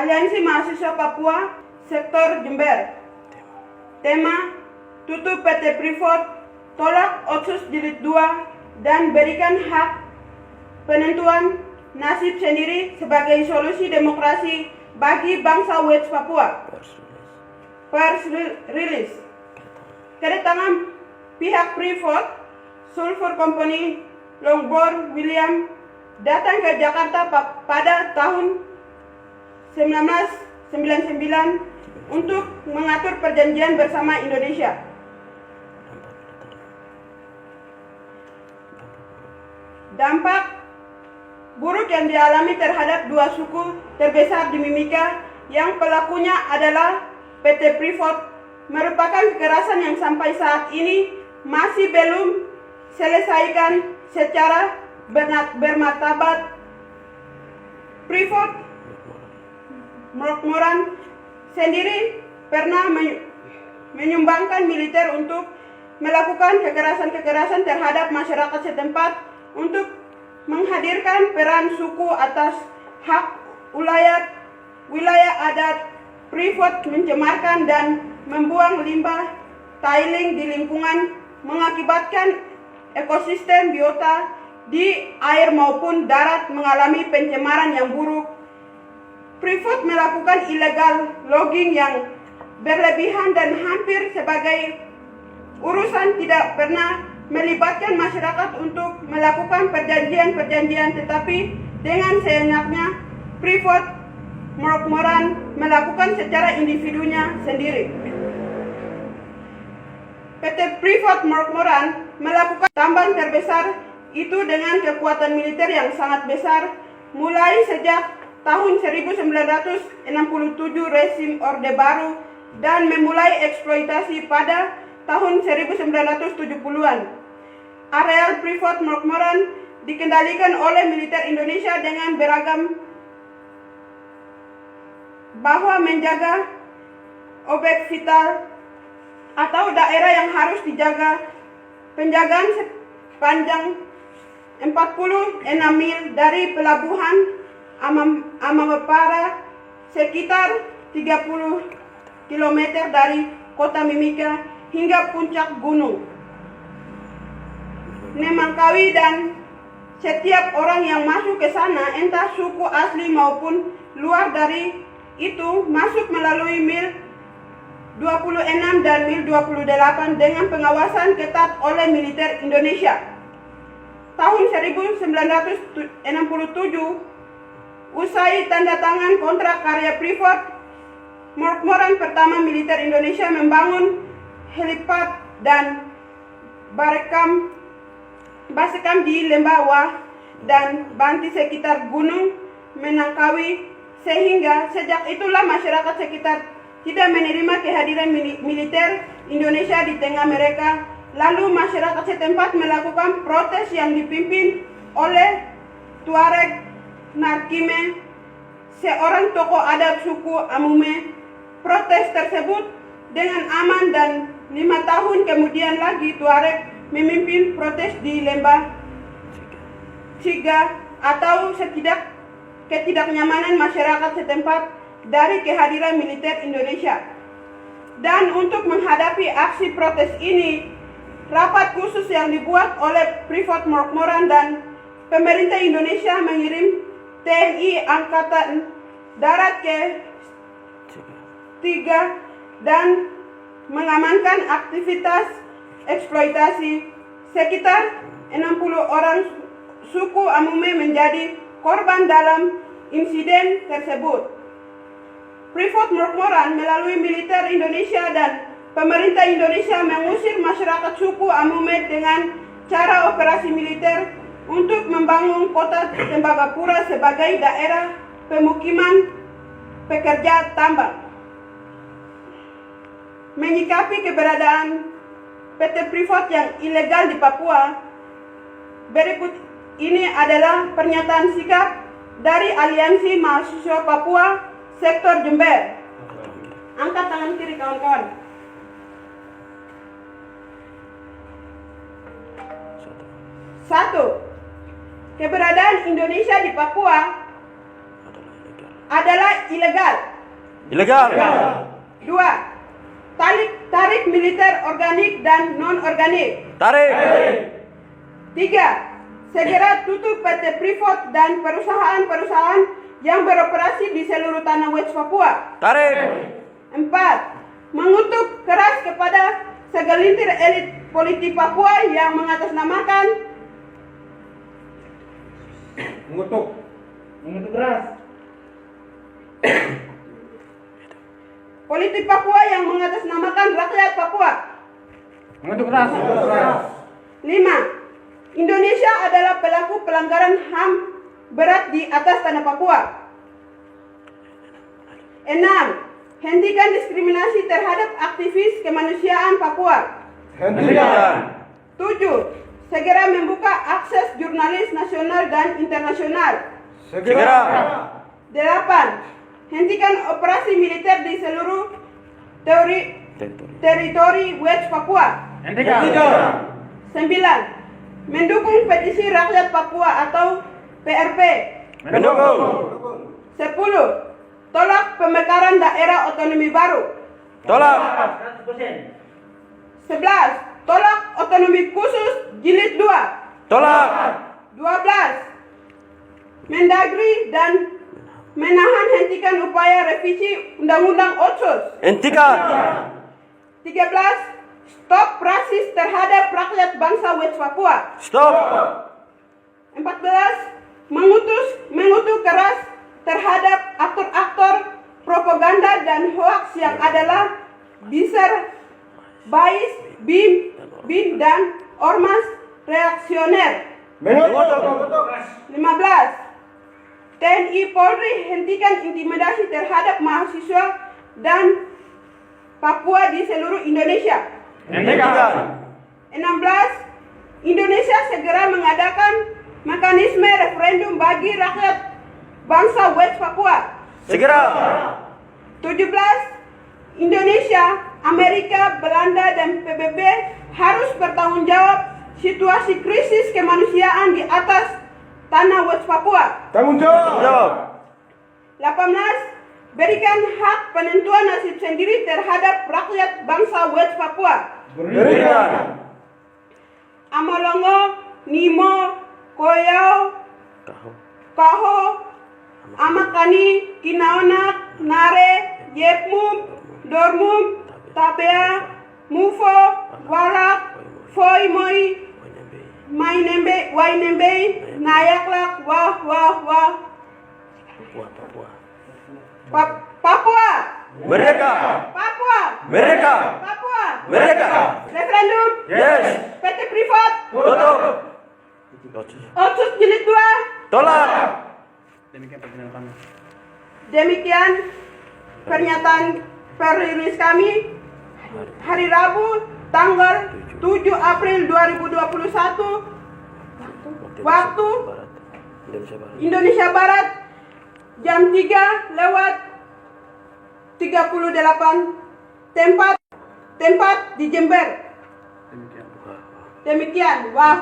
Aliansi Mahasiswa Papua Sektor Jember. Tema: tutup PT Freeport, tolak Otsus Jilid 2, dan berikan hak penentuan nasib sendiri sebagai solusi demokrasi bagi bangsa West Papua. Pers rilis. Kedatangan pihak Freeport Sulfur Company Longbor William datang ke Jakarta pada tahun 1999 untuk mengatur perjanjian bersama Indonesia. Dampak buruk yang dialami terhadap dua suku terbesar di Mimika yang pelakunya adalah PT Freeport merupakan kekerasan yang sampai saat ini masih belum selesaikan secara bermartabat. Freeport Morokmoran sendiri pernah menyumbangkan militer untuk melakukan kekerasan-kekerasan terhadap masyarakat setempat untuk menghadirkan peran suku atas hak wilayah adat. Freeport mencemarkan dan membuang limbah tiling di lingkungan, mengakibatkan ekosistem biota di air maupun darat mengalami pencemaran yang buruk. Freeport melakukan illegal logging yang berlebihan dan hampir sebagai urusan tidak pernah melibatkan masyarakat untuk melakukan perjanjian-perjanjian, tetapi dengan seenaknya Freeport Morokmoran melakukan secara individunya sendiri. PT Freeport Morokmoran melakukan tambang terbesar itu dengan kekuatan militer yang sangat besar mulai sejak tahun 1967 rezim Orde Baru dan memulai eksploitasi pada tahun 1970-an. Areal Freeport Morokmoran dikendalikan oleh militer Indonesia dengan beragam bahwa menjaga objek vital atau daerah yang harus dijaga. Penjagaan sepanjang 46 mil dari pelabuhan Amamapara, sekitar 30 km dari kota Mimika hingga puncak gunung Nemangkawi, dan setiap orang yang masuk ke sana, entah suku asli maupun luar dari itu, masuk melalui mil 26 dan mil 28 dengan pengawasan ketat oleh militer Indonesia. Tahun 1967, usai tanda tangan kontrak karya Freeport Morokmoran pertama, militer Indonesia membangun helipad dan basekam di Lembawa dan Banti sekitar Gunung Menangkawi, sehingga sejak itulah masyarakat sekitar tidak menerima kehadiran militer Indonesia di tengah mereka. Lalu masyarakat setempat melakukan protes yang dipimpin oleh Tuareg Narkime, seorang tokoh adat suku Amume. Protes tersebut dengan aman dan 5 tahun kemudian lagi Tuareg memimpin protes di Lembah Ciga atau ketidaknyamanan masyarakat setempat dari kehadiran militer Indonesia. Dan untuk menghadapi aksi protes ini, rapat khusus yang dibuat oleh Freeport Morokmoran dan pemerintah Indonesia mengirim TNI Angkatan Darat ke 3 dan mengamankan aktivitas eksploitasi. Sekitar 60 orang suku Amume menjadi korban dalam insiden tersebut. Freeport Morokmoran melalui militer Indonesia dan pemerintah Indonesia mengusir masyarakat suku Amume dengan cara operasi militer untuk membangun kota Tembagapura sebagai daerah pemukiman pekerja tambang. Menyikapi keberadaan PT Freeport yang ilegal di Papua, berikut ini adalah pernyataan sikap dari Aliansi Mahasiswa Papua Sektor Jember. Angkat tangan kiri kawan-kawan. Satu, keberadaan Indonesia di Papua adalah ilegal. Ilegal. 2. Tarik militer organik dan non-organik. Tarik. 3. Segera tutup PT Freeport dan perusahaan-perusahaan yang beroperasi di seluruh tanah West Papua. Tarik. 4. Mengutuk keras kepada segelintir elit politik Papua yang mengatasnamakan Mengutuk keras. politik Papua yang mengatasnamakan rakyat Papua. Mengutuk keras. 5. Indonesia adalah pelaku pelanggaran HAM berat di atas tanah Papua. 6. Hentikan diskriminasi terhadap aktivis kemanusiaan Papua. Hentikan. 7. Segera membuka akses jurnalis nasional dan internasional. Segera. 8. Hentikan operasi militer di seluruh teritori West Papua. Hentikan. 9. Mendukung petisi rakyat Papua atau PRP. Mendukung. 10. Tolak pemekaran daerah otonomi baru. Tolak. 11. Tolak otonomi khusus jilid 2. Tolak. 12. Mendagri dan Menahan hentikan upaya revisi Undang-Undang Otsus. Hentikan. 13. Stop rasis terhadap rakyat bangsa West Papua. Stop. 14. Mengutuk keras terhadap aktor-aktor propaganda dan hoaks yang adalah Biser, Bais, BIM dan Ormas Reaksioner. 15. TNI Polri hentikan intimidasi terhadap mahasiswa dan Papua di seluruh Indonesia. Hentikan. 16. Indonesia segera mengadakan mekanisme referendum bagi rakyat bangsa West Papua. Segera. 17. Indonesia, Amerika, Belanda, dan PBB harus bertanggung jawab situasi krisis kemanusiaan di atas tanah West Papua. Tanggung jawab. 18. Berikan hak penentuan nasib sendiri terhadap rakyat bangsa West Papua. Berikan. Amalongo, Nimo, Koyau, Kaho, Amakani, Kinaonak, Nare, Yepmum, Dormum, Tabea, Mufo, Warak, Foimoi, Wainembe, Nayaklak, Wah. Papua. Merdeka. Papua. Merdeka. Papua. Merdeka. Referendum. Yes. PT Freeport. Tutup. Otsus jilid 2. Tolak. Demikian pernyataan perilis kami hari Rabu tanggal 7 April 2021 waktu Indonesia Barat jam 3:38 tempat di Jember. Demikian. Wah.